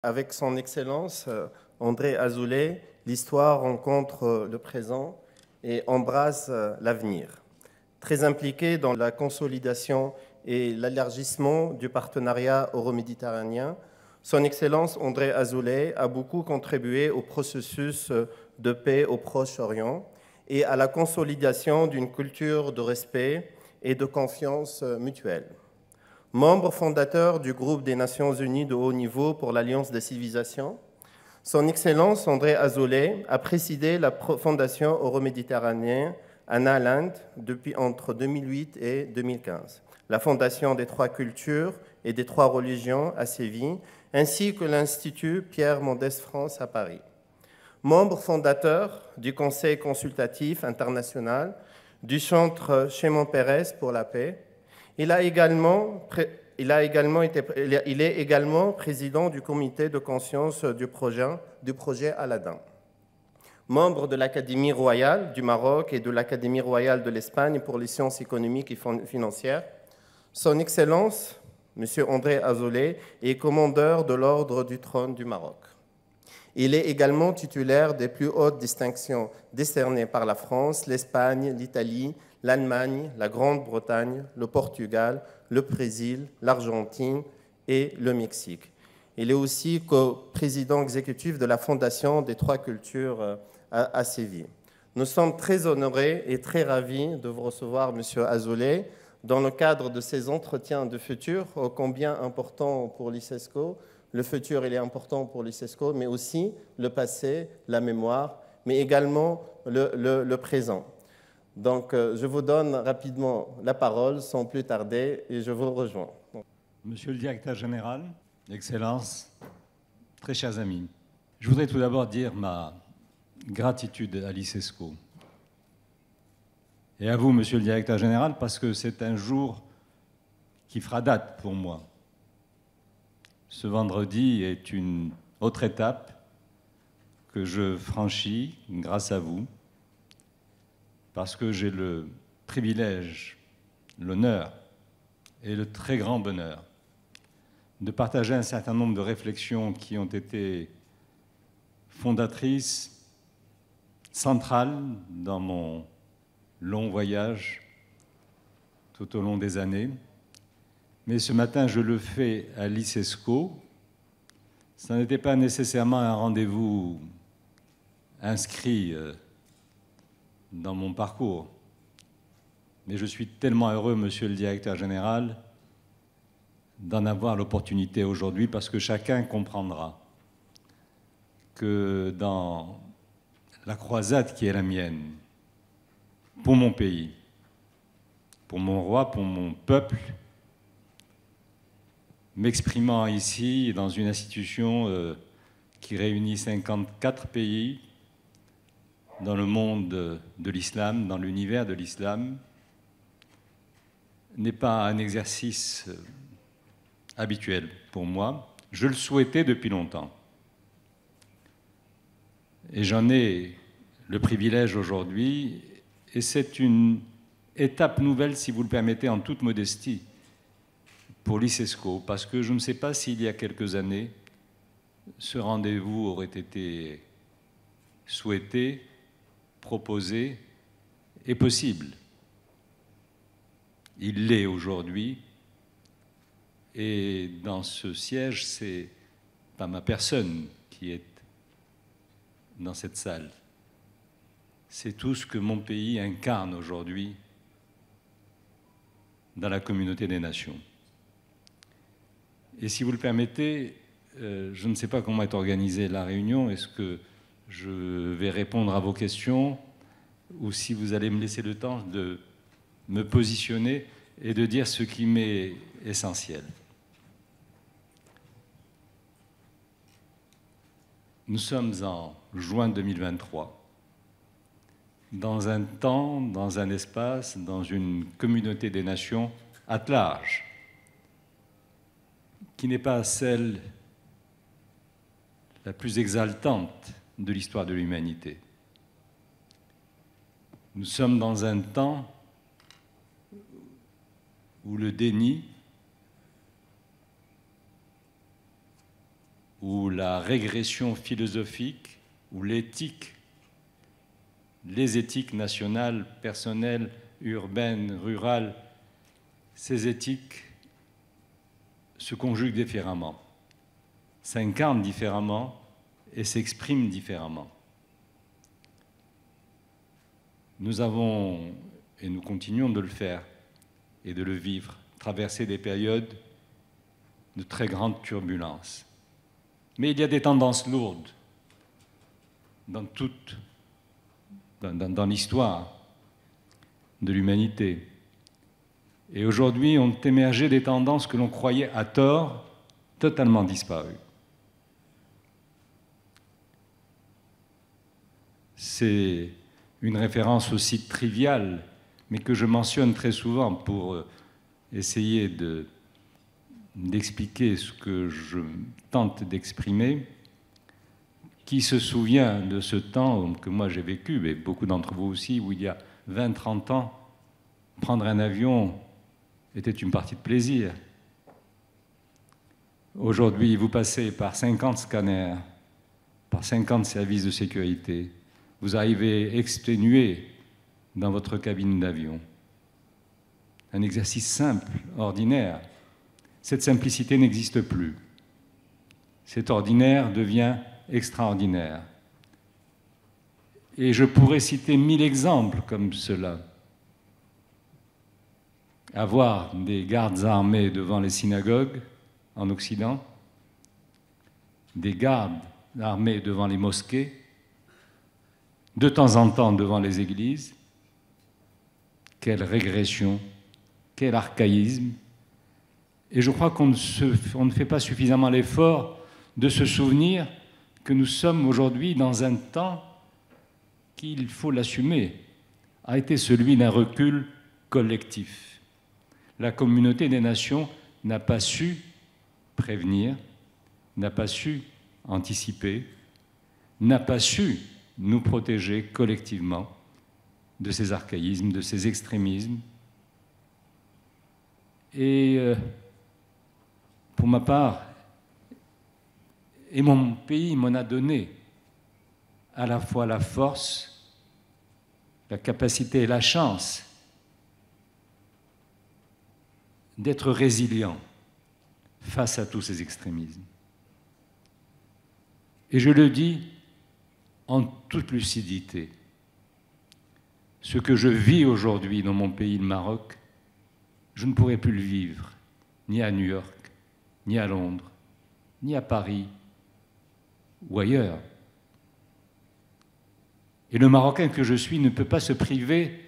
Avec son Excellence André Azoulay, l'histoire rencontre le présent et embrasse l'avenir. Très impliqué dans la consolidation et l'élargissement du partenariat euro-méditerranéen, son Excellence André Azoulay a beaucoup contribué au processus de paix au Proche-Orient et à la consolidation d'une culture de respect et de confiance mutuelle. Membre fondateur du groupe des Nations Unies de haut niveau pour l'Alliance des civilisations, son Excellence André Azoulay a présidé la Fondation euro-méditerranéenne Anna Lindh depuis entre 2008 et 2015, la Fondation des trois cultures et des trois religions à Séville, ainsi que l'Institut Pierre Mendès France à Paris. Membre fondateur du Conseil consultatif international, du Centre Shimon Peres pour la paix, il est également président du comité de conscience du projet Aladdin. Membre de l'Académie royale du Maroc et de l'Académie royale de l'Espagne pour les sciences économiques et financières, son Excellence, M. André Azoulay, est commandeur de l'Ordre du Trône du Maroc. Il est également titulaire des plus hautes distinctions décernées par la France, l'Espagne, l'Italie, l'Allemagne, la Grande-Bretagne, le Portugal, le Brésil, l'Argentine et le Mexique. Il est aussi co-président exécutif de la Fondation des Trois Cultures à Séville. Nous sommes très honorés et très ravis de vous recevoir, Monsieur Azoulay, dans le cadre de ces entretiens de futur, ô combien importants pour l'ICESCO. Le futur, il est important pour l'ICESCO, mais aussi le passé, la mémoire, mais également le présent. Donc, je vous donne rapidement la parole, sans plus tarder, et je vous rejoins. Monsieur le directeur général, Excellences, très chers amis, je voudrais tout d'abord dire ma gratitude à l'ICESCO et à vous, monsieur le directeur général, parce que c'est un jour qui fera date pour moi. Ce vendredi est une autre étape que je franchis grâce à vous, parce que j'ai le privilège, l'honneur et le très grand bonheur de partager un certain nombre de réflexions qui ont été fondatrices, centrales dans mon long voyage tout au long des années. Mais ce matin, je le fais à l'ICESCO. Ça n'était pas nécessairement un rendez-vous inscrit dans mon parcours. Mais je suis tellement heureux, monsieur le directeur général, d'en avoir l'opportunité aujourd'hui, parce que chacun comprendra que dans la croisade qui est la mienne, pour mon pays, pour mon roi, pour mon peuple, m'exprimant ici dans une institution qui réunit 54 pays dans le monde de l'islam, dans l'univers de l'islam, n'est pas un exercice habituel pour moi. Je le souhaitais depuis longtemps. Et j'en ai le privilège aujourd'hui, et c'est une étape nouvelle, si vous le permettez, en toute modestie, pour l'ICESCO, parce que je ne sais pas s'il y a quelques années, ce rendez-vous aurait été souhaité, proposé et possible. Il l'est aujourd'hui, et dans ce siège, c'est pas ma personne qui est dans cette salle. C'est tout ce que mon pays incarne aujourd'hui dans la communauté des nations. Et si vous le permettez, je ne sais pas comment est organisée la réunion. Est-ce que je vais répondre à vos questions ou si vous allez me laisser le temps de me positionner et de dire ce qui m'est essentiel. Nous sommes en juin 2023, dans un temps, dans un espace, dans une communauté des nations at large, qui n'est pas celle la plus exaltante de l'histoire de l'humanité. Nous sommes dans un temps où le déni où la régression philosophique, où l'éthique, les éthiques nationales, personnelles, urbaines, rurales, ces éthiques se conjuguent différemment, s'incarnent différemment et s'expriment différemment. Nous avons, et nous continuons de le faire et de le vivre, traverser des périodes de très grande turbulence. Mais il y a des tendances lourdes dans l'histoire de l'humanité. Et aujourd'hui ont émergé des tendances que l'on croyait à tort totalement disparues. C'est une référence aussi triviale, mais que je mentionne très souvent pour essayer d'expliquer ce que je tente d'exprimer. Qui se souvient de ce temps que moi j'ai vécu, mais beaucoup d'entre vous aussi, où il y a 20-30 ans, prendre un avion était une partie de plaisir. Aujourd'hui, vous passez par 50 scanners, par 50 services de sécurité. Vous arrivez exténué dans votre cabine d'avion. Un exercice simple, ordinaire. Cette simplicité n'existe plus. Cet ordinaire devient extraordinaire. Et je pourrais citer 1000 exemples comme cela. Avoir des gardes armés devant les synagogues en Occident, des gardes armés devant les mosquées, de temps en temps devant les églises. Quelle régression, quel archaïsme. Et je crois qu'on ne fait pas suffisamment l'effort de se souvenir que nous sommes aujourd'hui dans un temps qui, il faut l'assumer, a été celui d'un recul collectif. La communauté des nations n'a pas su prévenir, n'a pas su anticiper, n'a pas su nous protéger collectivement de ces archaïsmes, de ces extrémismes. Et pour ma part, et mon pays m'en a donné à la fois la force, la capacité et la chance d'être résilient face à tous ces extrémismes. Et je le dis en toute lucidité. Ce que je vis aujourd'hui dans mon pays, le Maroc, je ne pourrais plus le vivre, ni à New York, ni à Londres, ni à Paris, ou ailleurs. Et le Marocain que je suis ne peut pas se priver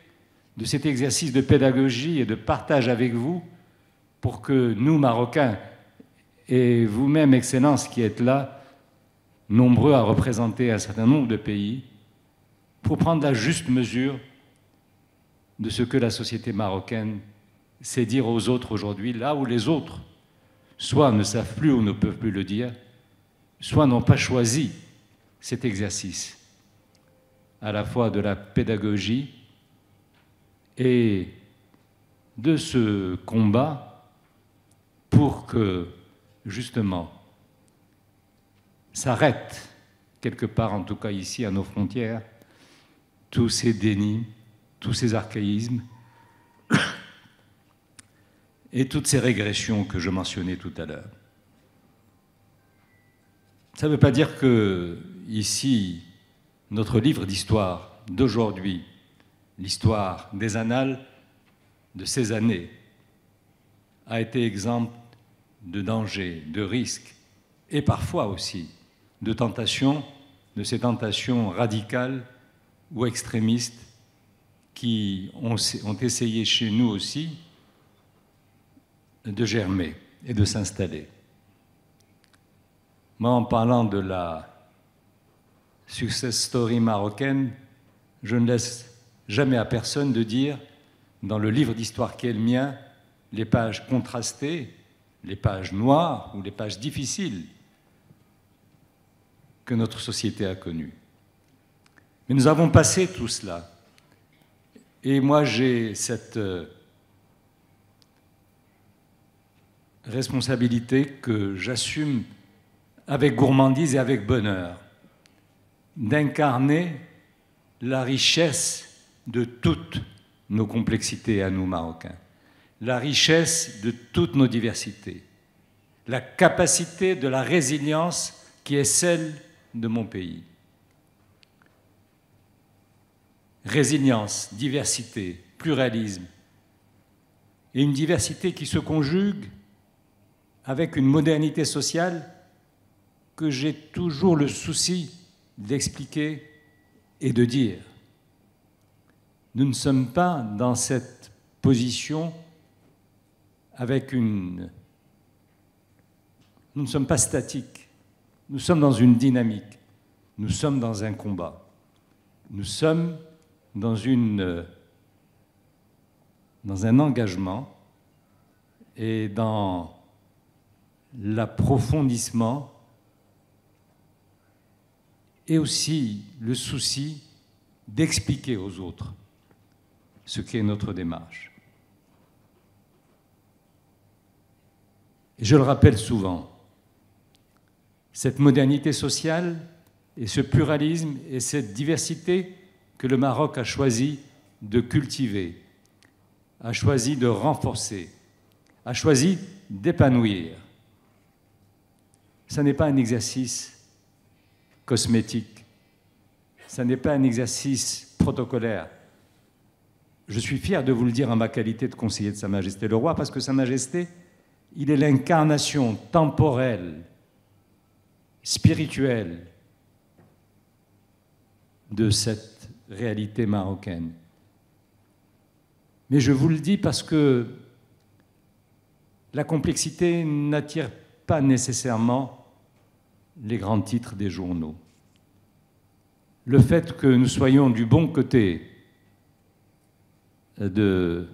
de cet exercice de pédagogie et de partage avec vous pour que nous, Marocains, et vous-même, Excellence, qui êtes là, nombreux à représenter un certain nombre de pays, pour prendre la juste mesure de ce que la société marocaine sait dire aux autres aujourd'hui, là où les autres, soit ne savent plus ou ne peuvent plus le dire, soit n'ont pas choisi cet exercice, à la fois de la pédagogie et de ce combat pour que, justement, s'arrêtent, quelque part, en tout cas ici, à nos frontières, tous ces dénis, tous ces archaïsmes et toutes ces régressions que je mentionnais tout à l'heure. Ça ne veut pas dire que, ici, notre livre d'histoire d'aujourd'hui, l'histoire des annales de ces années, a été exempt de dangers, de risques, et parfois aussi de tentations, de ces tentations radicales ou extrémistes qui ont essayé chez nous aussi de germer et de s'installer. Moi, en parlant de la success story marocaine, je ne laisse jamais à personne de dire, dans le livre d'histoire qui est le mien, les pages contrastées, les pages noires ou les pages difficiles que notre société a connues. Mais nous avons passé tout cela. Et moi, j'ai cette responsabilité que j'assume avec gourmandise et avec bonheur, d'incarner la richesse de toutes nos complexités à nous, Marocains, la richesse de toutes nos diversités, la capacité de la résilience qui est celle de mon pays. Résilience, diversité, pluralisme, et une diversité qui se conjugue avec une modernité sociale que j'ai toujours le souci d'expliquer et de dire. Nous ne sommes pas dans cette position avec une... Nous ne sommes pas statiques, nous sommes dans une dynamique, nous sommes dans un combat, nous sommes dans un engagement et dans l'approfondissement et aussi le souci d'expliquer aux autres ce qu'est notre démarche. Et je le rappelle souvent, cette modernité sociale et ce pluralisme et cette diversité que le Maroc a choisi de cultiver, a choisi de renforcer, a choisi d'épanouir. Ce n'est pas un exercice cosmétique, ce n'est pas un exercice protocolaire. Je suis fier de vous le dire en ma qualité de conseiller de Sa Majesté le Roi, parce que Sa Majesté, il est l'incarnation temporelle, spirituelle de cette réalité marocaine. Mais je vous le dis parce que la complexité n'attire pas nécessairement les grands titres des journaux. Le fait que nous soyons du bon côté de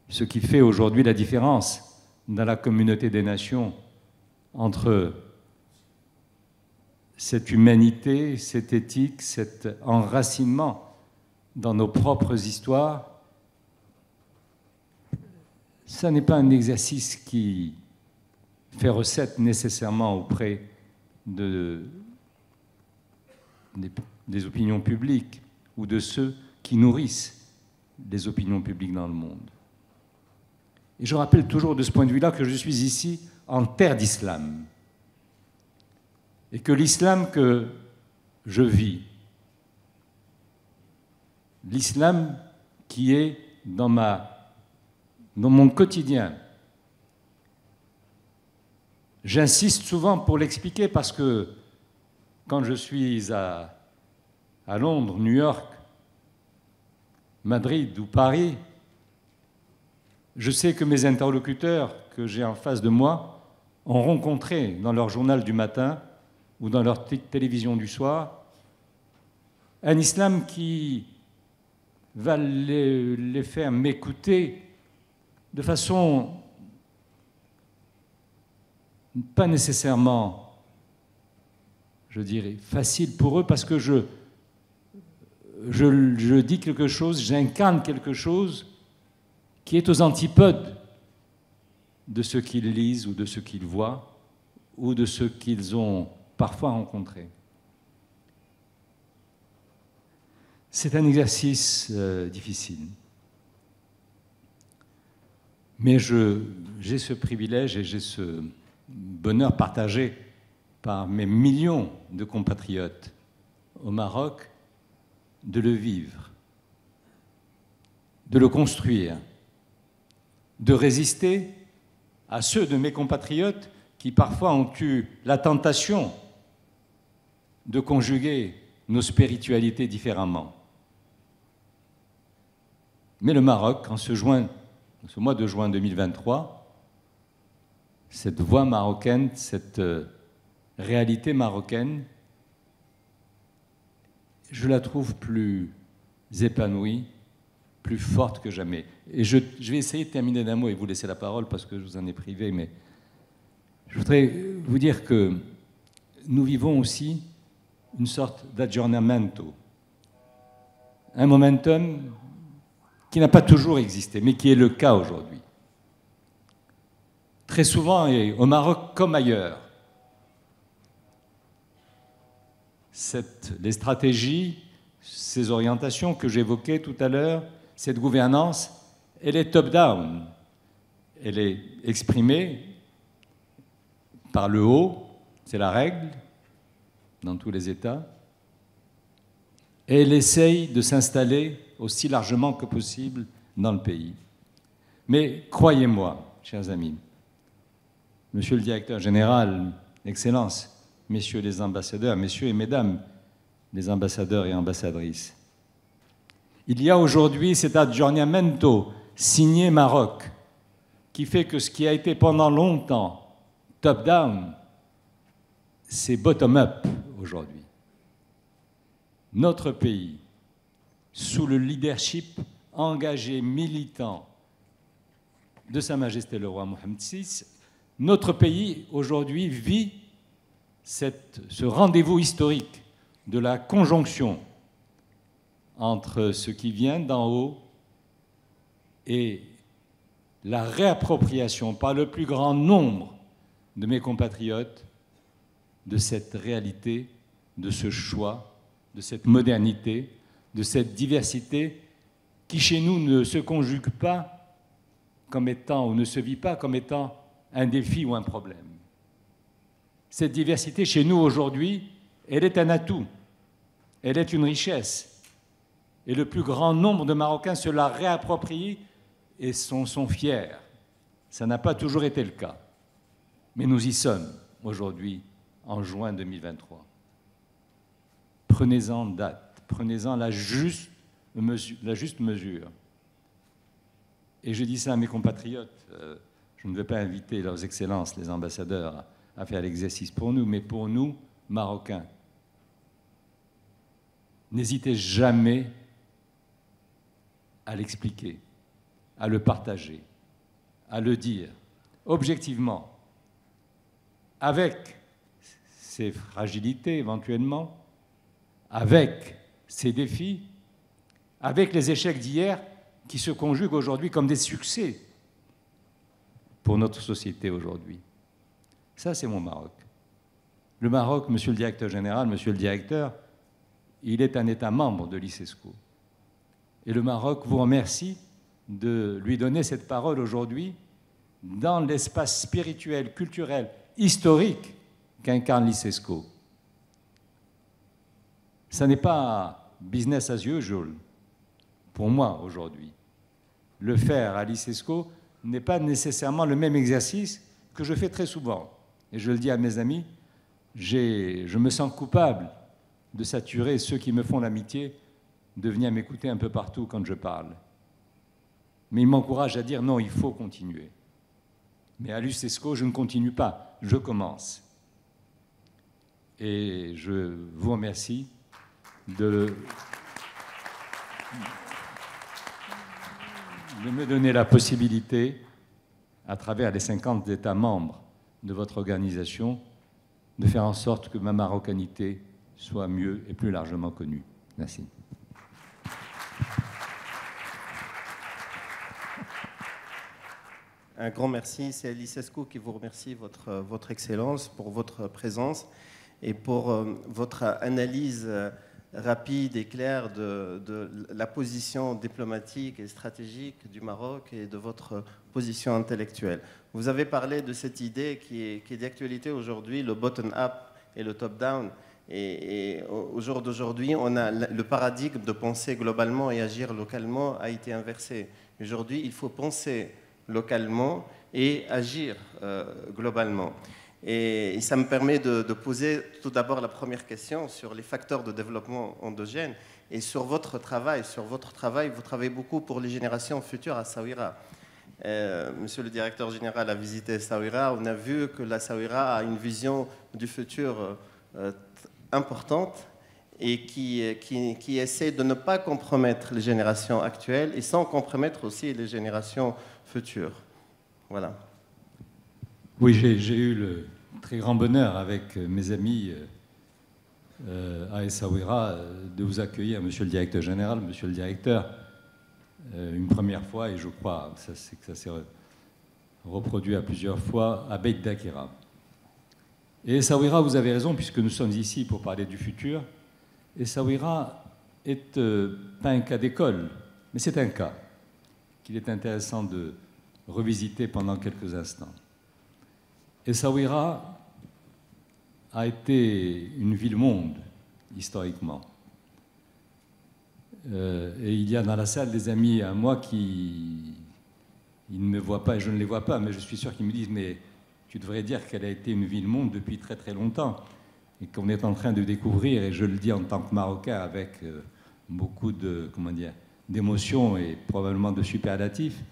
ce qui fait aujourd'hui la différence dans la communauté des nations entre cette humanité, cette éthique, cet enracinement dans nos propres histoires, ça n'est pas un exercice qui fait recette nécessairement auprès des opinions publiques ou de ceux qui nourrissent les opinions publiques dans le monde. Et je rappelle toujours de ce point de vue-là que je suis ici en terre d'islam et que l'islam que je vis, l'islam qui est dans mon quotidien, j'insiste souvent pour l'expliquer parce que quand je suis à Londres, New York, Madrid ou Paris, je sais que mes interlocuteurs que j'ai en face de moi ont rencontré dans leur journal du matin ou dans leur télévision du soir un islam qui va les faire m'écouter de façon pas nécessairement, je dirais, facile pour eux, parce que je dis quelque chose, j'incarne quelque chose qui est aux antipodes de ce qu'ils lisent ou de ce qu'ils voient ou de ce qu'ils ont parfois rencontré. C'est un exercice difficile. Mais j'ai ce privilège et j'ai ce bonheur partagé par mes millions de compatriotes au Maroc de le vivre, de le construire, de résister à ceux de mes compatriotes qui parfois ont eu la tentation de conjuguer nos spiritualités différemment. Mais le Maroc, en ce mois de juin 2023, cette voix marocaine, cette réalité marocaine, je la trouve plus épanouie, plus forte que jamais. Et je vais essayer de terminer d'un mot et vous laisser la parole parce que je vous en ai privé, mais je voudrais vous dire que nous vivons aussi une sorte d'aggiornamento, un momentum qui n'a pas toujours existé, mais qui est le cas aujourd'hui. Très souvent, et au Maroc comme ailleurs, les stratégies, ces orientations que j'évoquais tout à l'heure, cette gouvernance, elle est top-down. Elle est exprimée par le haut, c'est la règle dans tous les États, et elle essaye de s'installer aussi largement que possible dans le pays. Mais croyez-moi, chers amis, Monsieur le directeur général, Excellences, messieurs les ambassadeurs, messieurs et mesdames les ambassadeurs et ambassadrices, il y a aujourd'hui cet aggiornamento signé Maroc qui fait que ce qui a été pendant longtemps top-down, c'est bottom-up aujourd'hui. Notre pays, sous le leadership engagé, militant de Sa Majesté le roi Mohammed VI, notre pays aujourd'hui vit ce rendez-vous historique de la conjonction entre ce qui vient d'en haut et la réappropriation par le plus grand nombre de mes compatriotes de cette réalité, de ce choix, de cette modernité, de cette diversité qui chez nous ne se conjugue pas comme étant ou ne se vit pas comme étant un défi ou un problème. Cette diversité chez nous aujourd'hui, elle est un atout, elle est une richesse. Et le plus grand nombre de Marocains se la réapproprient et sont fiers. Ça n'a pas toujours été le cas. Mais nous y sommes aujourd'hui, en juin 2023. Prenez-en date, prenez-en la juste mesure. Et je dis ça à mes compatriotes, je ne vais pas inviter leurs excellences, les ambassadeurs, à faire l'exercice pour nous, mais pour nous, Marocains, n'hésitez jamais à l'expliquer, à le partager, à le dire, objectivement, avec ses fragilités éventuellement, avec ses défis, avec les échecs d'hier qui se conjuguent aujourd'hui comme des succès pour notre société aujourd'hui. Ça, c'est mon Maroc. Le Maroc, monsieur le directeur général, monsieur le directeur, il est un État membre de l'ICESCO. Et le Maroc vous remercie de lui donner cette parole aujourd'hui dans l'espace spirituel, culturel, historique qu'incarne l'ICESCO. Ça n'est pas business as usual pour moi aujourd'hui. Le faire à l'ICESCO n'est pas nécessairement le même exercice que je fais très souvent. Et je le dis à mes amis, je me sens coupable de saturer ceux qui me font l'amitié de venir m'écouter un peu partout quand je parle. Mais ils m'encouragent à dire non, il faut continuer. Mais à l'ICESCO, je ne continue pas, je commence. Et je vous remercie de me donner la possibilité, à travers les 50 États membres de votre organisation, de faire en sorte que ma marocanité soit mieux et plus largement connue. Merci. Un grand merci. C'est l'ICESCO qui vous remercie, votre Excellence, pour votre présence et pour votre analyse rapide et claire de la position diplomatique et stratégique du Maroc et de votre position intellectuelle. Vous avez parlé de cette idée qui est d'actualité aujourd'hui, le bottom-up et le top-down. Et au jour d'aujourd'hui, le paradigme de penser globalement et agir localement a été inversé. Aujourd'hui, il faut penser localement et agir globalement. Et ça me permet de poser tout d'abord la première question sur les facteurs de développement endogène et sur votre travail. Vous travaillez beaucoup pour les générations futures à Essaouira. Monsieur le directeur général a visité Essaouira. On a vu que la Essaouira a une vision du futur importante et qui essaie de ne pas compromettre les générations actuelles et sans compromettre aussi les générations futures. Voilà. Oui, j'ai eu le très grand bonheur avec mes amis à Essaouira de vous accueillir, monsieur le directeur général, monsieur le directeur, une première fois, et je crois que ça s'est reproduit à plusieurs fois, à Beit Dakira. Et Essaouira, vous avez raison, puisque nous sommes ici pour parler du futur. Essaouira est pas un cas d'école, mais c'est un cas qu'il est intéressant de revisiter pendant quelques instants. Essaouira a été une ville-monde, historiquement. Et il y a dans la salle des amis à moi qui ils ne me voient pas et je ne les vois pas, mais je suis sûr qu'ils me disent « mais tu devrais dire qu'elle a été une ville-monde depuis très très longtemps » et qu'on est en train de découvrir, et je le dis en tant que Marocain avec beaucoup de, d'émotions et probablement de superlatifs,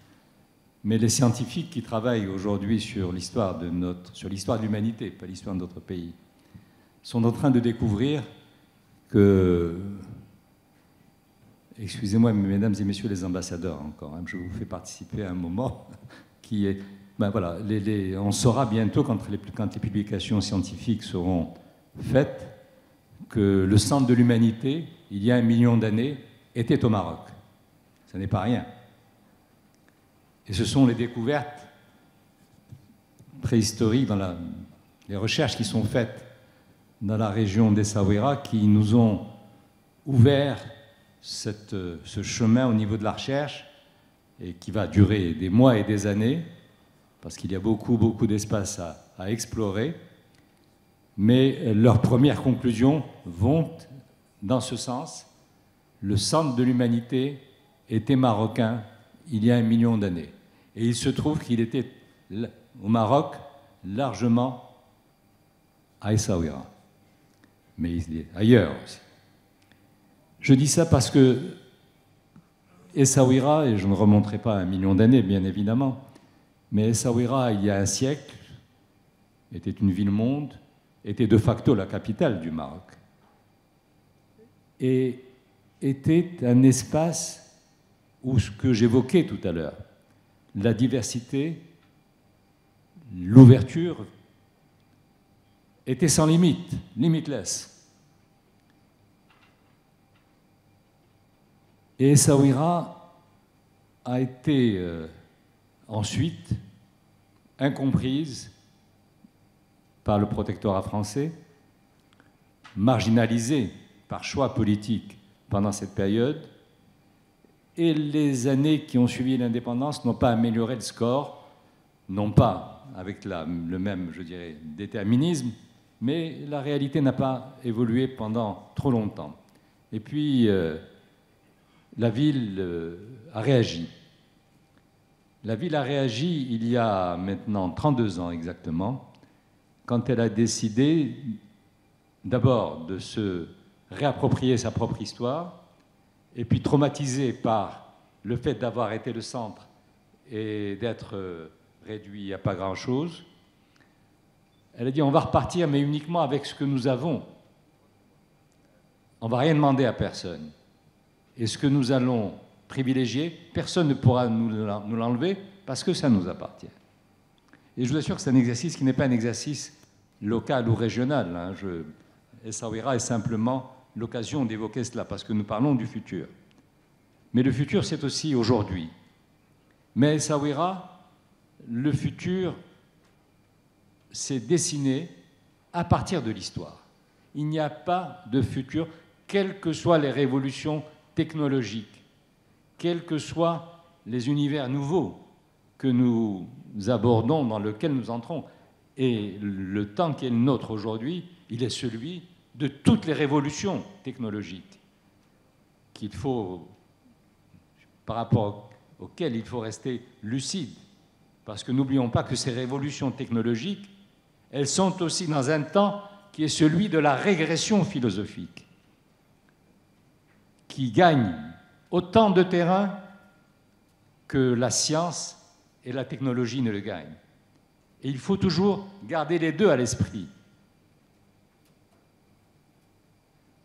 mais les scientifiques qui travaillent aujourd'hui sur l'histoire de l'humanité, pas l'histoire de notre pays, sont en train de découvrir que, excusez-moi, mesdames et messieurs les ambassadeurs encore, hein, je vous fais participer à un moment qui est, ben voilà, on saura bientôt quand les publications scientifiques seront faites que le centre de l'humanité, il y a 1 million d'années, était au Maroc. Ce n'est pas rien. Et ce sont les découvertes préhistoriques, les recherches qui sont faites dans la région d'Essaouira qui nous ont ouvert ce chemin au niveau de la recherche et qui va durer des mois et des années parce qu'il y a beaucoup d'espace à explorer. Mais leurs premières conclusions vont dans ce sens. Le centre de l'humanité était marocain il y a 1 million d'années. Et il se trouve qu'il était au Maroc largement à Essaouira. Mais il est ailleurs aussi. Je dis ça parce que Essaouira, et je ne remonterai pas à 1 million d'années, bien évidemment, mais Essaouira, il y a un siècle, était une ville-monde, était de facto la capitale du Maroc, et était un espace où ce que j'évoquais tout à l'heure, la diversité, l'ouverture, était sans limite, limitless. Et Essaouira a été ensuite incomprise par le protectorat français, marginalisée par choix politique pendant cette période, et les années qui ont suivi l'indépendance n'ont pas amélioré le score, non pas avec le même, je dirais, déterminisme, mais la réalité n'a pas évolué pendant trop longtemps. Et puis, la ville a réagi. La ville a réagi il y a maintenant 32 ans exactement, quand elle a décidé d'abord de se réapproprier sa propre histoire, et puis traumatisée par le fait d'avoir été le centre et d'être réduit à pas grand-chose, elle a dit on va repartir, mais uniquement avec ce que nous avons. On ne va rien demander à personne. Et ce que nous allons privilégier, personne ne pourra nous l'enlever parce que ça nous appartient. Et je vous assure que c'est un exercice qui n'est pas un exercice local ou régional. Hein. Essaouira est simplement l'occasion d'évoquer cela parce que nous parlons du futur. Mais le futur, c'est aussi aujourd'hui. Mais Essaouira, le futur s'est dessiné à partir de l'histoire. Il n'y a pas de futur, quelles que soient les révolutions technologiques, quels que soient les univers nouveaux que nous abordons, dans lesquels nous entrons. Et le temps qui est le nôtre aujourd'hui, il est celui de toutes les révolutions technologiques qu'il faut, par rapport auxquelles il faut rester lucide. Parce que n'oublions pas que ces révolutions technologiques, elles sont aussi dans un temps qui est celui de la régression philosophique, qui gagne autant de terrain que la science et la technologie ne le gagnent. Et il faut toujours garder les deux à l'esprit.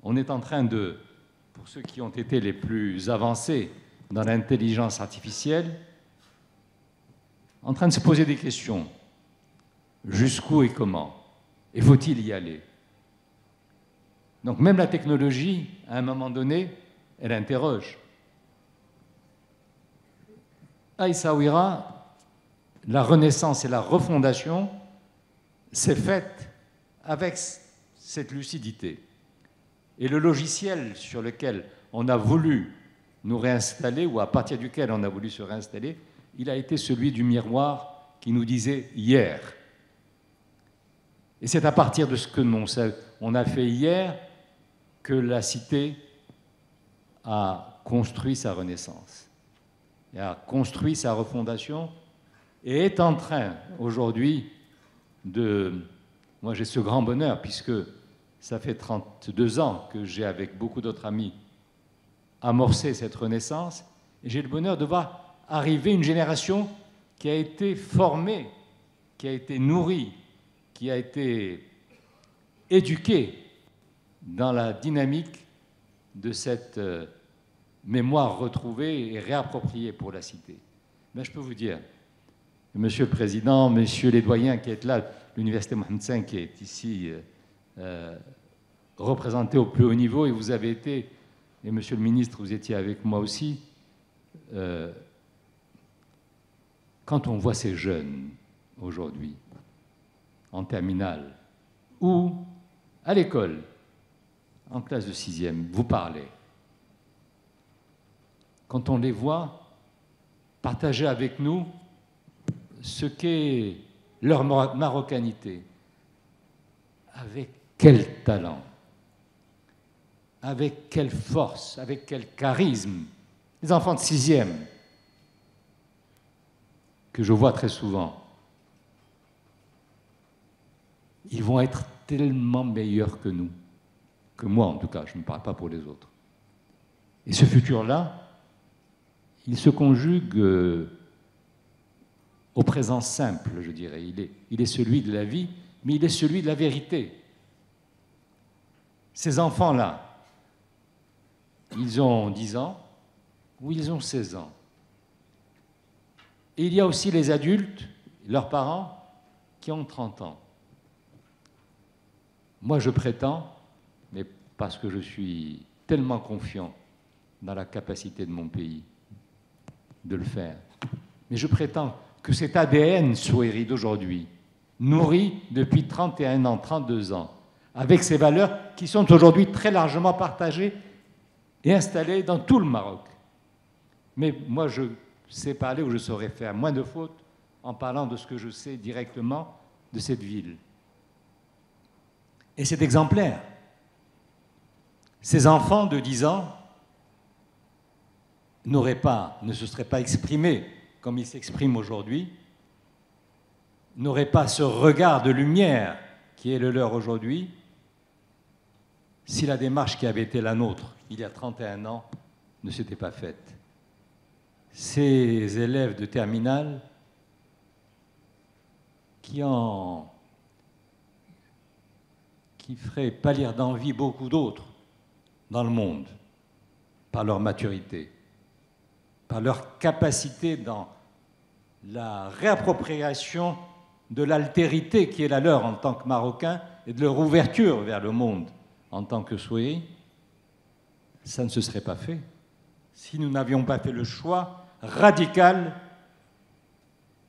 On est en train de, pour ceux qui ont été les plus avancés dans l'intelligence artificielle, en train de se poser des questions. Jusqu'où et comment? Et faut-il y aller? Donc même la technologie, à un moment donné, elle interroge. À Essaouira, la renaissance et la refondation s'est faite avec cette lucidité. Et le logiciel sur lequel on a voulu nous réinstaller, ou à partir duquel on a voulu se réinstaller, il a été celui du miroir qui nous disait hier. Et c'est à partir de ce que on a fait hier que la cité a construit sa renaissance, et a construit sa refondation, et est en train aujourd'hui de... Moi j'ai ce grand bonheur, puisque ça fait 32 ans que j'ai, avec beaucoup d'autres amis, amorcé cette renaissance, et j'ai le bonheur de voir arriver une génération qui a été formée, qui a été nourrie, qui a été éduquée dans la dynamique de cette mémoire retrouvée et réappropriée pour la cité. Mais je peux vous dire, Monsieur le Président, Messieurs les doyens qui êtes là, l'Université Mohamed V qui est ici représentée au plus haut niveau, et vous avez été, et Monsieur le Ministre, vous étiez avec moi aussi, quand on voit ces jeunes aujourd'hui, en terminale, ou à l'école, en classe de 6e, vous parlez. Quand on les voit partager avec nous ce qu'est leur marocanité, avec quel talent, avec quelle force, avec quel charisme. Les enfants de 6e, que je vois très souvent, ils vont être tellement meilleurs que nous, que moi en tout cas, je ne parle pas pour les autres. Et ce futur-là, il se conjugue au présent simple, je dirais. Il est celui de la vie, mais il est celui de la vérité. Ces enfants-là, ils ont 10 ans ou ils ont 16 ans. Et il y a aussi les adultes, leurs parents, qui ont 30 ans. Moi, je prétends, mais parce que je suis tellement confiant dans la capacité de mon pays de le faire, mais je prétends que cet ADN Souhairi d'aujourd'hui, nourri depuis 31 ans, 32 ans, avec ces valeurs qui sont aujourd'hui très largement partagées et installées dans tout le Maroc. Mais moi, je sais parler, ou je saurais faire moins de fautes en parlant de ce que je sais directement de cette ville. Et c'est exemplaire. Ces enfants de 10 ans ne se seraient pas exprimés comme ils s'expriment aujourd'hui, n'auraient pas ce regard de lumière qui est le leur aujourd'hui, si la démarche qui avait été la nôtre il y a 31 ans ne s'était pas faite. Ces élèves de terminale qui feraient pâlir d'envie beaucoup d'autres dans le monde par leur maturité, par leur capacité dans la réappropriation de l'altérité qui est la leur en tant que Marocains et de leur ouverture vers le monde en tant que Souhairi, ça ne se serait pas fait si nous n'avions pas fait le choix radical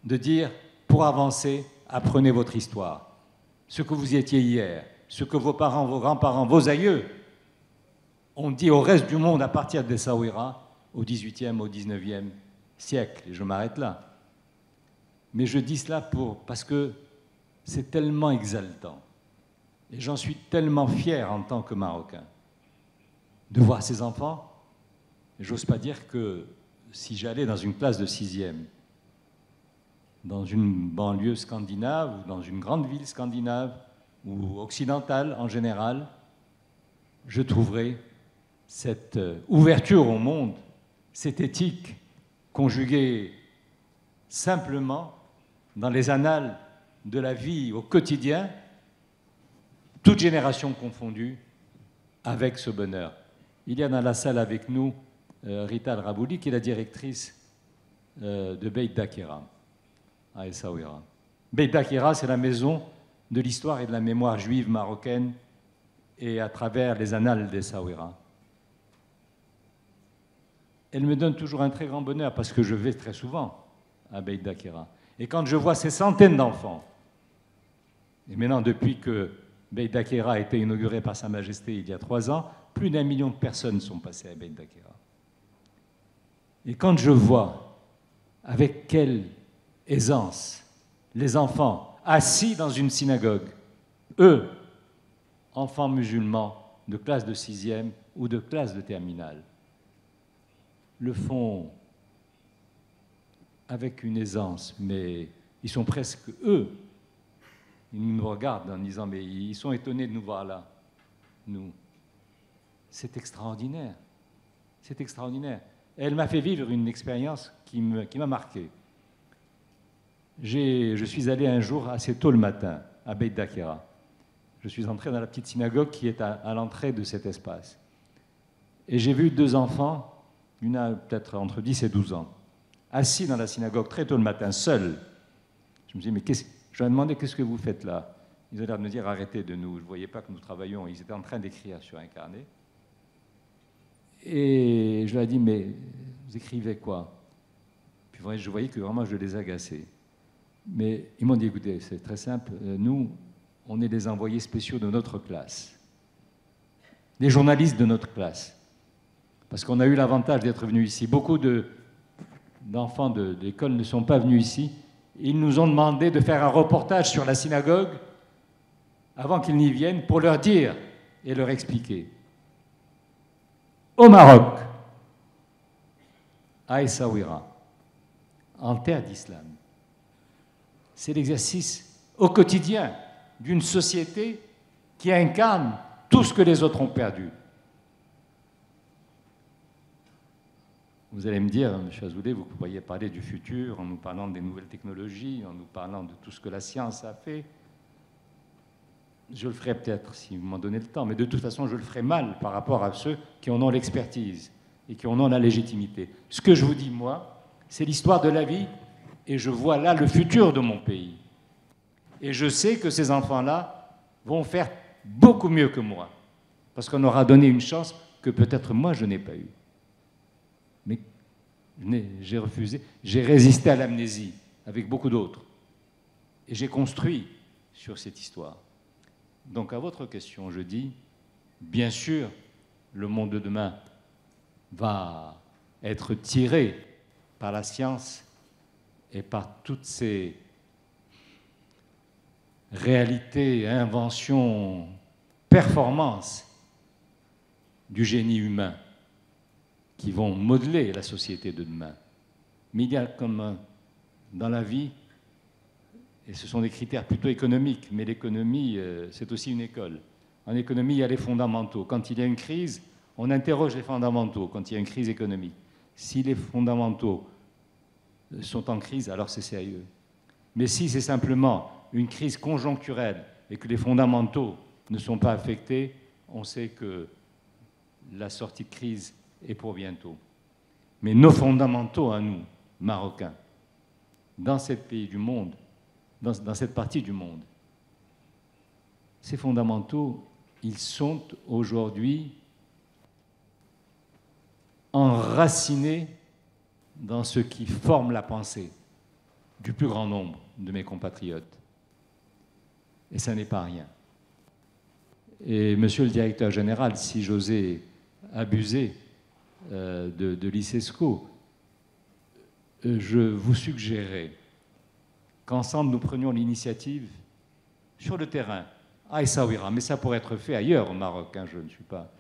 de dire, pour avancer, apprenez votre histoire. Ce que vous étiez hier, ce que vos parents, vos grands-parents, vos aïeux ont dit au reste du monde à partir des Essaouira, au XVIIIe, au XIXe siècle, et je m'arrête là. Mais je dis cela parce que c'est tellement exaltant, et j'en suis tellement fier en tant que Marocain, de voir ces enfants. J'ose pas dire que si j'allais dans une classe de 6e, dans une banlieue scandinave, ou dans une grande ville scandinave, ou occidentale en général, je trouverais cette ouverture au monde, cette éthique conjuguée simplement dans les annales de la vie au quotidien, toutes générations confondues, avec ce bonheur. Il y a dans la salle avec nous Rita Al-Rabouli, qui est la directrice de Beit Dakira, à Essaouira. Beit Dakira, c'est la maison de l'histoire et de la mémoire juive marocaine, et à travers les annales d'Essaouira. Elle me donne toujours un très grand bonheur, parce que je vais très souvent à Beit Dakira. Et quand je vois ces centaines d'enfants, et maintenant depuis que Beit Dakera a été inauguré par Sa Majesté il y a 3 ans. Plus d'1 million de personnes sont passées à Beit Dakera. Et quand je vois avec quelle aisance les enfants assis dans une synagogue, eux, enfants musulmans de classe de 6e ou de classe de terminale, le font avec une aisance, mais ils sont presque eux. Ils nous regardent en disant, mais ils sont étonnés de nous voir là, nous. C'est extraordinaire. C'est extraordinaire. Elle m'a fait vivre une expérience qui m'a marqué. Je suis allé un jour assez tôt le matin à Beit Dakera. Je suis entré dans la petite synagogue qui est à l'entrée de cet espace. Et j'ai vu 2 enfants, une a peut-être entre 10 et 12 ans, assis dans la synagogue très tôt le matin, seuls. Je me suis dit, mais je leur ai demandé, qu'est-ce que vous faites là? Ils ont l'air de me dire, arrêtez de nous. Je ne voyais pas que nous travaillions. Ils étaient en train d'écrire sur un carnet. Et je leur ai dit, mais vous écrivez quoi? Puis je voyais que vraiment je les agaçais. Mais ils m'ont dit, écoutez, c'est très simple, nous, on est les envoyés spéciaux de notre classe, les journalistes de notre classe, parce qu'on a eu l'avantage d'être venus ici. Beaucoup d'enfants de l'école ne sont pas venus ici. Ils nous ont demandé de faire un reportage sur la synagogue avant qu'ils n'y viennent pour leur dire et leur expliquer. Au Maroc, à Essaouira, en terre d'islam, c'est l'exercice au quotidien d'une société qui incarne tout ce que les autres ont perdu. Vous allez me dire, M. Azoulay, vous pourriez parler du futur en nous parlant des nouvelles technologies, en nous parlant de tout ce que la science a fait. Je le ferai peut-être si vous m'en donnez le temps, mais de toute façon, je le ferai mal par rapport à ceux qui en ont l'expertise et qui en ont la légitimité. Ce que je vous dis, moi, c'est l'histoire de la vie et je vois là le futur de mon pays. Et je sais que ces enfants-là vont faire beaucoup mieux que moi, parce qu'on aura donné une chance que peut-être moi, je n'ai pas eue. Mais j'ai refusé, j'ai résisté à l'amnésie avec beaucoup d'autres. Et j'ai construit sur cette histoire. Donc à votre question, je dis, bien sûr, le monde de demain va être tiré par la science et par toutes ces réalités, inventions, performances du génie humain qui vont modeler la société de demain. Mais il y a comme dans la vie, et ce sont des critères plutôt économiques, mais l'économie, c'est aussi une école. En économie, il y a les fondamentaux. Quand il y a une crise, on interroge les fondamentaux quand il y a une crise économique. Si les fondamentaux sont en crise, alors c'est sérieux. Mais si c'est simplement une crise conjoncturelle et que les fondamentaux ne sont pas affectés, on sait que la sortie de crise est pour bientôt. Mais nos fondamentaux à nous, Marocains, dans cette pays du monde, dans cette partie du monde, ces fondamentaux, ils sont aujourd'hui enracinés dans ce qui forme la pensée du plus grand nombre de mes compatriotes. Et ça n'est pas rien. Et monsieur le directeur général, si j'osais abuser de l'ICESCO, je vous suggérerais qu'ensemble nous prenions l'initiative sur le terrain, à Essaouira, mais ça pourrait être fait ailleurs au Maroc, hein, je ne suis pas,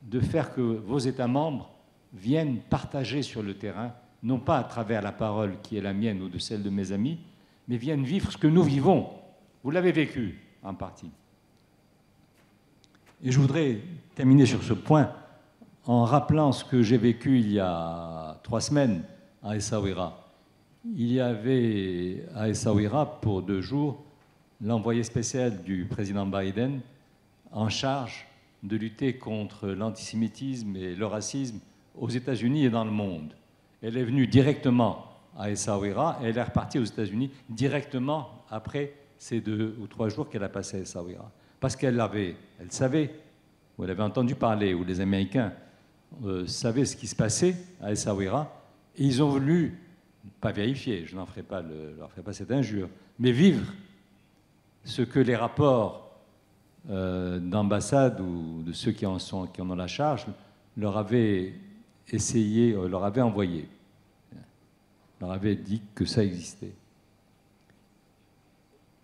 de faire que vos États membres viennent partager sur le terrain, non pas à travers la parole qui est la mienne ou de celle de mes amis, mais viennent vivre ce que nous vivons. Vous l'avez vécu en partie. Et je voudrais terminer sur ce point en rappelant ce que j'ai vécu il y a 3 semaines à Essaouira. Il y avait à Essaouira, pour 2 jours, l'envoyé spécial du président Biden en charge de lutter contre l'antisémitisme et le racisme aux États-Unis et dans le monde. Elle est venue directement à Essaouira et elle est repartie aux États-Unis directement après ces 2 ou 3 jours qu'elle a passés à Essaouira. Parce qu'elle savait, ou elle avait entendu parler, ou les Américains savaient ce qui se passait à Essaouira, et ils ont voulu, pas vérifier, je leur ferai pas cette injure, mais vivre ce que les rapports d'ambassade ou de ceux qui en ont la charge leur avait essayé, leur avait envoyé, leur avait dit que ça existait.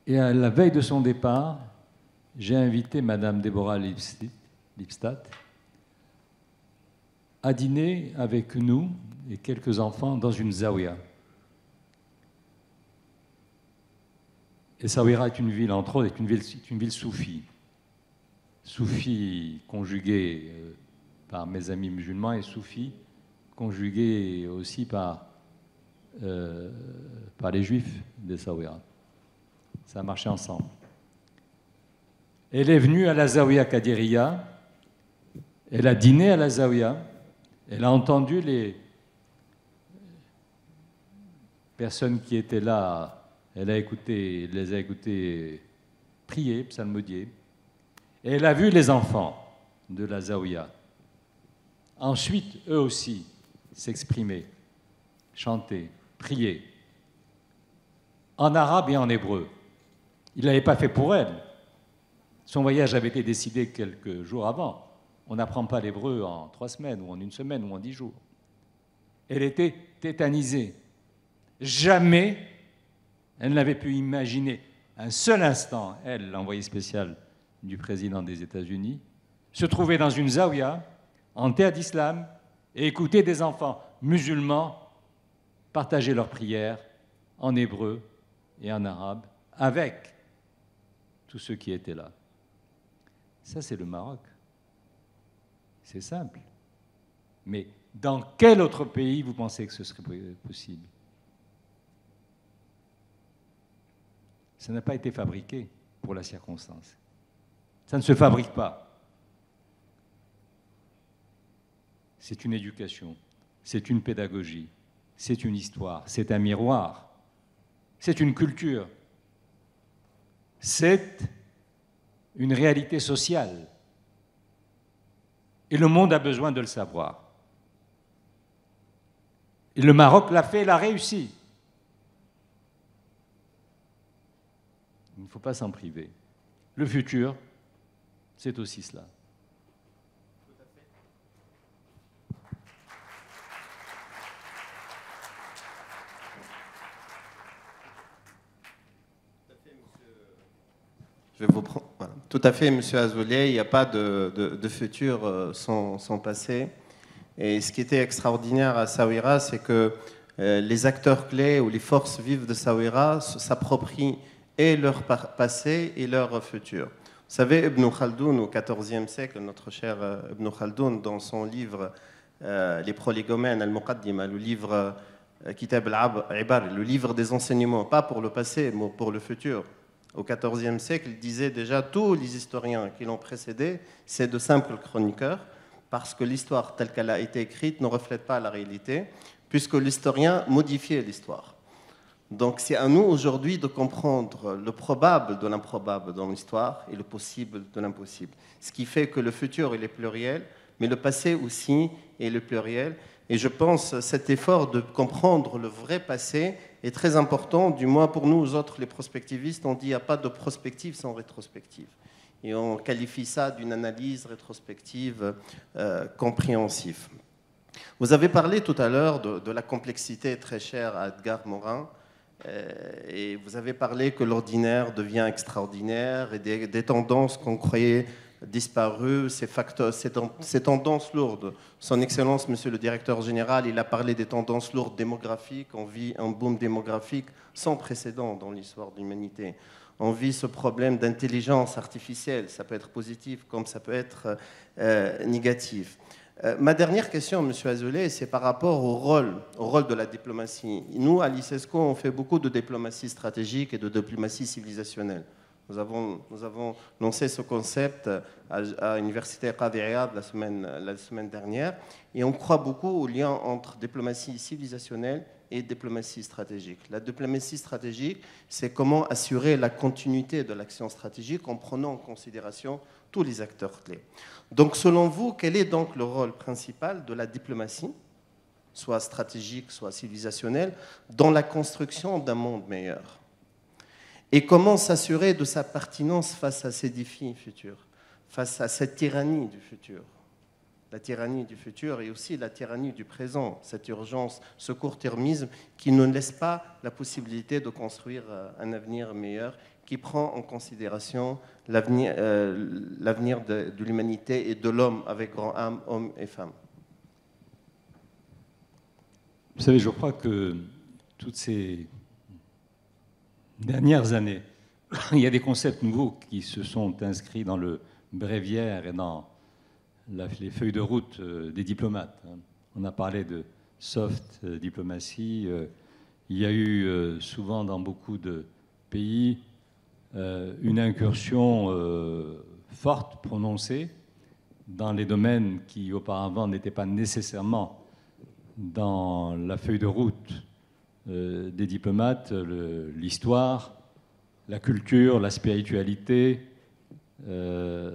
Et à la veille de son départ, j'ai invité Madame Deborah Lipstadt à dîner avec nous et quelques enfants dans une zaouia. Et Saouira est une ville, entre autres, est une ville soufie. Soufie conjuguée par mes amis musulmans et soufie conjuguée aussi par les juifs de Saouira. Ça a marché ensemble. Elle est venue à la Zaouia Kadiriya, elle a dîné à la Zaouia, elle a entendu les personnes qui étaient là, elle les a écoutés prier, psalmodier, et elle a vu les enfants de la Zaouia. Ensuite, eux aussi, s'exprimer, chanter, prier, en arabe et en hébreu. Il ne l'avait pas fait pour elle. Son voyage avait été décidé quelques jours avant. On n'apprend pas l'hébreu en 3 semaines, ou en 1 semaine, ou en 10 jours. Elle était tétanisée. Jamais elle n'avait pu imaginer un seul instant, elle, l'envoyée spéciale du président des États-Unis, se trouver dans une zaouia, en terre d'islam, et écouter des enfants musulmans partager leurs prières en hébreu et en arabe avec tous ceux qui étaient là. Ça, c'est le Maroc. C'est simple. Mais dans quel autre pays vous pensez que ce serait possible? Ça n'a pas été fabriqué pour la circonstance. Ça ne se fabrique pas. C'est une éducation, c'est une pédagogie, c'est une histoire, c'est un miroir, c'est une culture, c'est une réalité sociale. Et le monde a besoin de le savoir. Et le Maroc l'a fait, l'a réussi. Il ne faut pas s'en priver. Le futur, c'est aussi cela. Je vais vous prendre. Voilà. Tout à fait, Monsieur Azoulay, il n'y a pas de futur sans passé. Et ce qui était extraordinaire à Saouira, c'est que les acteurs clés ou les forces vives de Saouira s'approprient et leur passé et leur futur. Vous savez, Ibn Khaldoun, au XIVe siècle, notre cher Ibn Khaldoun, dans son livre Les Prolégomènes, Al-Muqaddima, le livre Kitab al-Ibar, le livre des enseignements, pas pour le passé, mais pour le futur. Au XIVe siècle, il disait déjà tous les historiens qui l'ont précédé, c'est de simples chroniqueurs, parce que l'histoire telle qu'elle a été écrite ne reflète pas la réalité, puisque l'historien modifiait l'histoire. Donc c'est à nous aujourd'hui de comprendre le probable de l'improbable dans l'histoire et le possible de l'impossible. Ce qui fait que le futur il est pluriel, mais le passé aussi est le pluriel. Et je pense que cet effort de comprendre le vrai passé est très important, du moins pour nous autres les prospectivistes. On dit qu'il n'y a pas de prospective sans rétrospective. Et on qualifie ça d'une analyse rétrospective compréhensive. Vous avez parlé tout à l'heure de la complexité très chère à Edgar Morin. Et vous avez parlé que l'ordinaire devient extraordinaire et des tendances qu'on croyait disparues, ces tendances lourdes. Son Excellence, Monsieur le Directeur Général, il a parlé des tendances lourdes démographiques. On vit un boom démographique sans précédent dans l'histoire de l'humanité. On vit ce problème d'intelligence artificielle. Ça peut être positif comme ça peut être négatif. Ma dernière question, M. Azoulay, c'est par rapport au rôle de la diplomatie. Nous, à l'ICESCO, on fait beaucoup de diplomatie stratégique et de diplomatie civilisationnelle. Nous avons lancé ce concept à l'Université Qadi Iyad la semaine dernière, et on croit beaucoup au lien entre diplomatie civilisationnelle et diplomatie stratégique. La diplomatie stratégique, c'est comment assurer la continuité de l'action stratégique en prenant en considération tous les acteurs clés. Donc, selon vous, quel est donc le rôle principal de la diplomatie, soit stratégique, soit civilisationnelle, dans la construction d'un monde meilleur? Et comment s'assurer de sa pertinence face à ces défis futurs, face à cette tyrannie du futur? La tyrannie du futur et aussi la tyrannie du présent, cette urgence, ce court-termisme qui ne laisse pas la possibilité de construire un avenir meilleur, qui prend en considération l'avenir de l'humanité et de l'homme avec grand âme, hommes et femmes. Vous savez, je crois que toutes ces dernières années, il y a des concepts nouveaux qui se sont inscrits dans le bréviaire et dans les feuilles de route des diplomates. On a parlé de soft diplomatie. Il y a eu souvent dans beaucoup de pays une incursion forte, prononcée, dans les domaines qui auparavant n'étaient pas nécessairement dans la feuille de route des diplomates, l'histoire, la culture, la spiritualité. La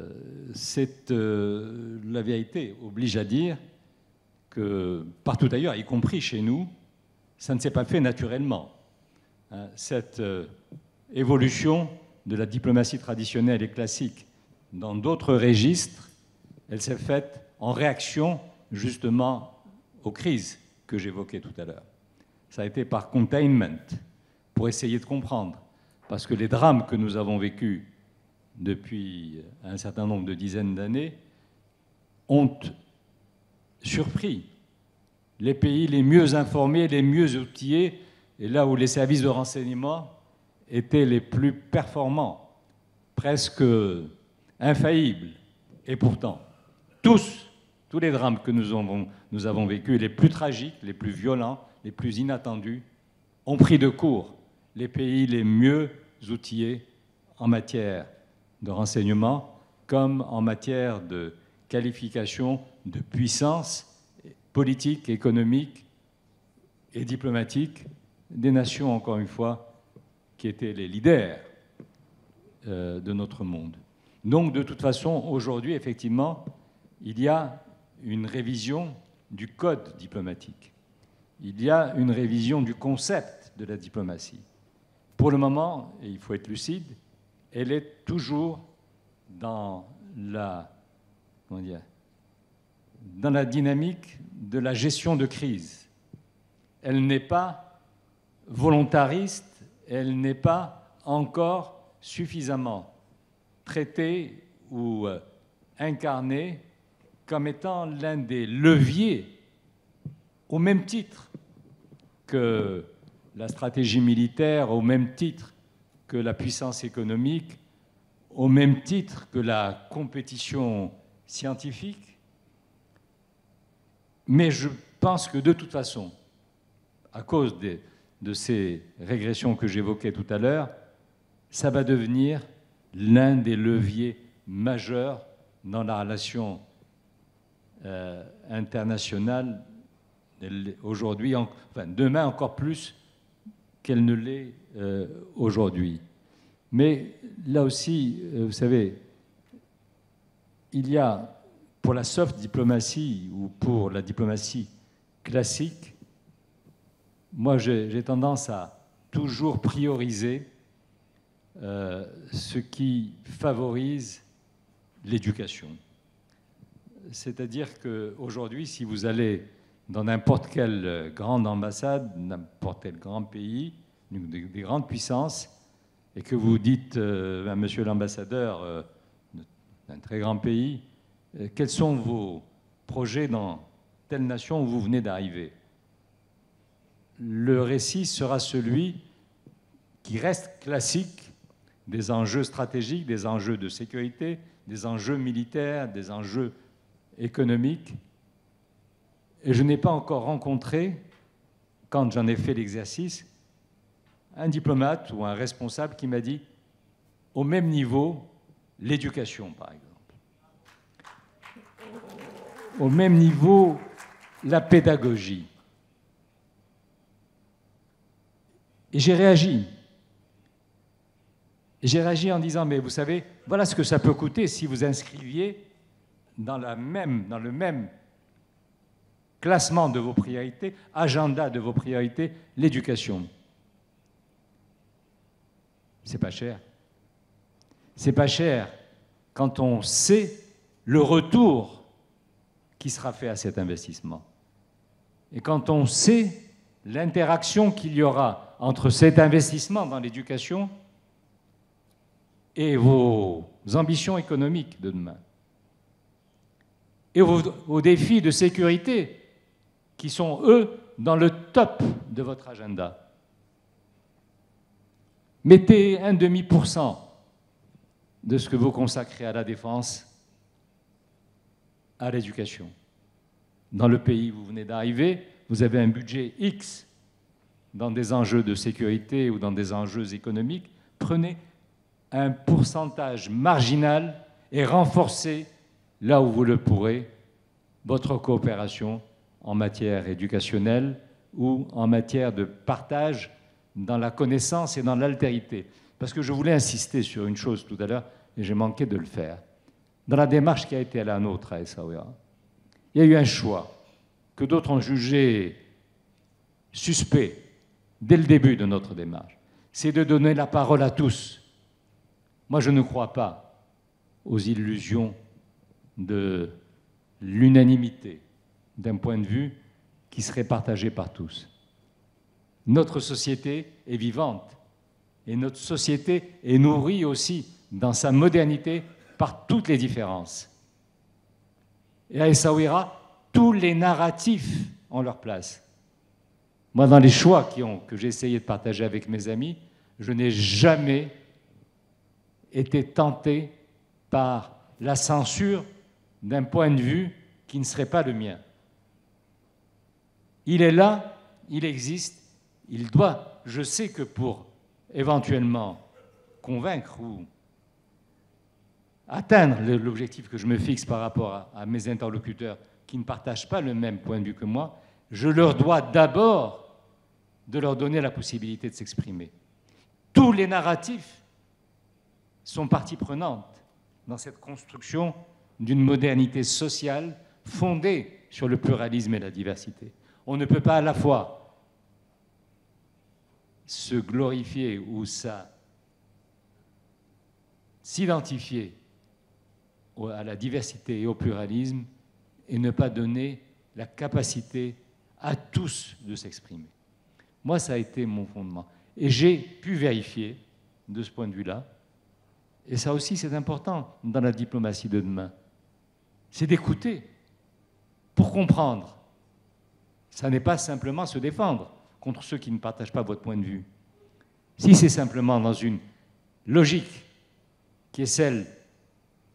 vérité oblige à dire que partout ailleurs, y compris chez nous, ça ne s'est pas fait naturellement. Cette évolution de la diplomatie traditionnelle et classique dans d'autres registres, elle s'est faite en réaction justement aux crises que j'évoquais tout à l'heure. Ça a été par containment, pour essayer de comprendre, parce que les drames que nous avons vécus depuis un certain nombre de dizaines d'années ont surpris les pays les mieux informés, les mieux outillés, et là où les services de renseignement étaient les plus performants, presque infaillibles. Et pourtant, tous les drames que nous avons vécus, les plus tragiques, les plus violents, les plus inattendus, ont pris de court les pays les mieux outillés en matière de renseignement comme en matière de qualification de puissance politique, économique et diplomatique des nations, encore une fois, qui étaient les leaders de notre monde. Donc, de toute façon, aujourd'hui, effectivement, il y a une révision du code diplomatique. Il y a une révision du concept de la diplomatie. Pour le moment, et il faut être lucide, elle est toujours dans la dynamique de la gestion de crise. Elle n'est pas volontariste, elle n'est pas encore suffisamment traitée ou incarnée comme étant l'un des leviers, au même titre que la stratégie militaire, au même titre que la puissance économique, au même titre que la compétition scientifique. Mais je pense que de toute façon, à cause de ces régressions que j'évoquais tout à l'heure, ça va devenir l'un des leviers majeurs dans la relation internationale aujourd'hui, enfin demain encore plus qu'elle ne l'est aujourd'hui. Mais là aussi, vous savez, il y a pour la soft diplomatie ou pour la diplomatie classique, moi j'ai tendance à toujours prioriser ce qui favorise l'éducation. C'est-à-dire qu'aujourd'hui, si vous allez dans n'importe quelle grande ambassade, n'importe quel grand pays, des grandes puissances, et que vous dites à monsieur l'ambassadeur d'un très grand pays, quels sont vos projets dans telle nation où vous venez d'arriver? Le récit sera celui qui reste classique des enjeux stratégiques, des enjeux de sécurité, des enjeux militaires, des enjeux économiques. Et je n'ai pas encore rencontré, quand j'en ai fait l'exercice, un diplomate ou un responsable qui m'a dit, au même niveau, l'éducation, par exemple. Au même niveau, la pédagogie. Et j'ai réagi. Et j'ai réagi en disant, mais vous savez, voilà ce que ça peut coûter si vous inscriviez dans le même classement de vos priorités, agenda de vos priorités, l'éducation. c'est pas cher. C'est pas cher quand on sait le retour qui sera fait à cet investissement. Et quand on sait l'interaction qu'il y aura entre cet investissement dans l'éducation et vos ambitions économiques de demain, et vos défis de sécurité qui sont, eux, dans le top de votre agenda. Mettez 0,5% de ce que vous consacrez à la défense à l'éducation. Dans le pays où vous venez d'arriver, vous avez un budget X dans des enjeux de sécurité ou dans des enjeux économiques. Prenez un pourcentage marginal et renforcez, là où vous le pourrez, votre coopération en matière éducationnelle ou en matière de partage dans la connaissance et dans l'altérité. Parce que je voulais insister sur une chose tout à l'heure, et j'ai manqué de le faire. Dans la démarche qui a été la nôtre à Essaouira, il y a eu un choix que d'autres ont jugé suspect dès le début de notre démarche. C'est de donner la parole à tous. Moi, je ne crois pas aux illusions de l'unanimité d'un point de vue qui serait partagé par tous. Notre société est vivante et notre société est nourrie aussi dans sa modernité par toutes les différences. Et à Essaouira, tous les narratifs ont leur place. Moi, dans les choix que j'ai essayé de partager avec mes amis, je n'ai jamais été tenté par la censure d'un point de vue qui ne serait pas le mien. Il est là, il existe, il doit. Je sais que pour éventuellement convaincre ou atteindre l'objectif que je me fixe par rapport à mes interlocuteurs qui ne partagent pas le même point de vue que moi, je leur dois d'abord de leur donner la possibilité de s'exprimer. Tous les narratifs sont partie prenante dans cette construction d'une modernité sociale fondée sur le pluralisme et la diversité. On ne peut pas à la fois se glorifier ou s'identifier à la diversité et au pluralisme et ne pas donner la capacité à tous de s'exprimer. Moi, ça a été mon fondement. Et j'ai pu vérifier de ce point de vue-là, et ça aussi c'est important dans la diplomatie de demain, c'est d'écouter pour comprendre. Ça n'est pas simplement se défendre contre ceux qui ne partagent pas votre point de vue. Si c'est simplement dans une logique qui est celle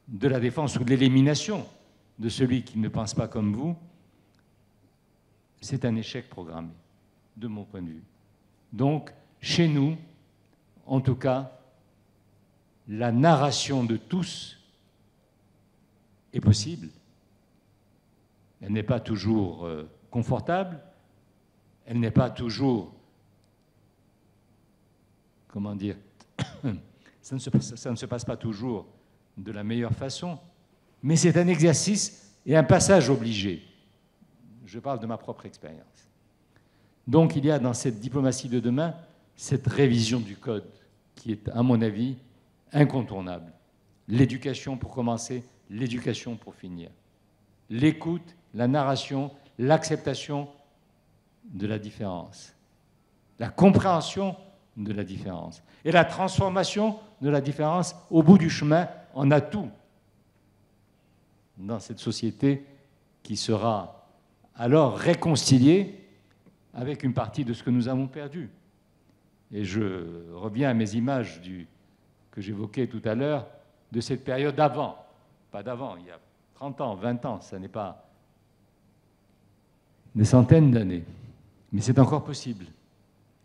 de la défense ou de l'élimination de celui qui ne pense pas comme vous, c'est un échec programmé, de mon point de vue. Donc, chez nous, en tout cas, la narration de tous est possible. Elle n'est pas toujours confortable, elle n'est pas toujours, comment dire, ça ne se passe pas toujours de la meilleure façon, mais c'est un exercice et un passage obligé. Je parle de ma propre expérience. Donc il y a dans cette diplomatie de demain cette révision du code qui est, à mon avis, incontournable. L'éducation pour commencer, l'éducation pour finir. L'écoute, la narration, l'acceptation de la différence. La compréhension de la différence. Et la transformation de la différence au bout du chemin en atout dans cette société qui sera alors réconciliée avec une partie de ce que nous avons perdu. Et je reviens à mes images que j'évoquais tout à l'heure, de cette période d'avant. Pas d'avant, il y a 30 ans, 20 ans, ça n'est pas des centaines d'années. Mais c'est encore possible.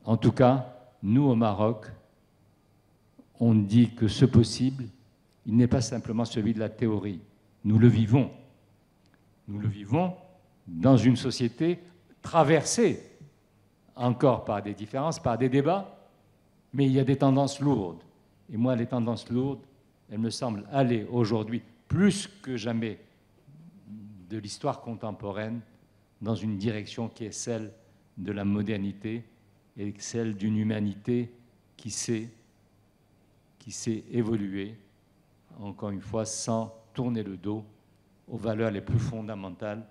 En tout cas, nous, au Maroc, on dit que ce possible, il n'est pas simplement celui de la théorie. Nous le vivons. Nous le vivons dans une société traversée encore par des différences, par des débats, mais il y a des tendances lourdes. Et moi, les tendances lourdes, elles me semblent aller aujourd'hui, plus que jamais, de l'histoire contemporaine, dans une direction qui est celle de la modernité et celle d'une humanité qui sait qui sait évoluer, encore une fois, sans tourner le dos aux valeurs les plus fondamentales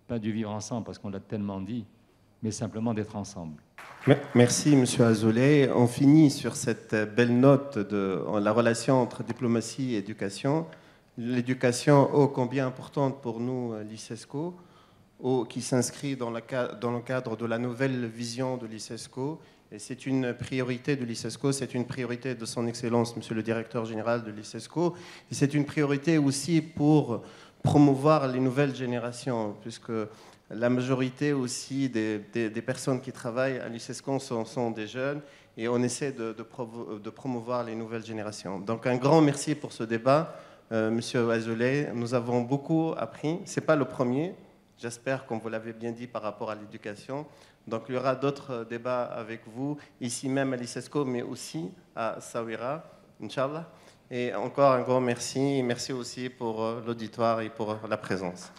pas du vivre ensemble, parce qu'on l'a tellement dit, mais simplement d'être ensemble. Merci, M. Azoulay. On finit sur cette belle note de la relation entre diplomatie et éducation. L'éducation, ô combien importante pour nous, l'ICESCO, qui s'inscrit dans le cadre de la nouvelle vision de l'ICESCO. Et c'est une priorité de l'ICESCO, c'est une priorité de son Excellence, Monsieur le Directeur Général de l'ICESCO. Et c'est une priorité aussi pour promouvoir les nouvelles générations, puisque la majorité aussi des personnes qui travaillent à l'ICESCO sont des jeunes, et on essaie de promouvoir les nouvelles générations. Donc un grand merci pour ce débat, Monsieur Azoulay. Nous avons beaucoup appris. Ce n'est pas le premier, j'espère, comme vous l'avez bien dit, par rapport à l'éducation. Donc il y aura d'autres débats avec vous, ici même à l'ICESCO, mais aussi à Essaouira, Inch'Allah. Et encore un grand merci. Merci aussi pour l'auditoire et pour la présence.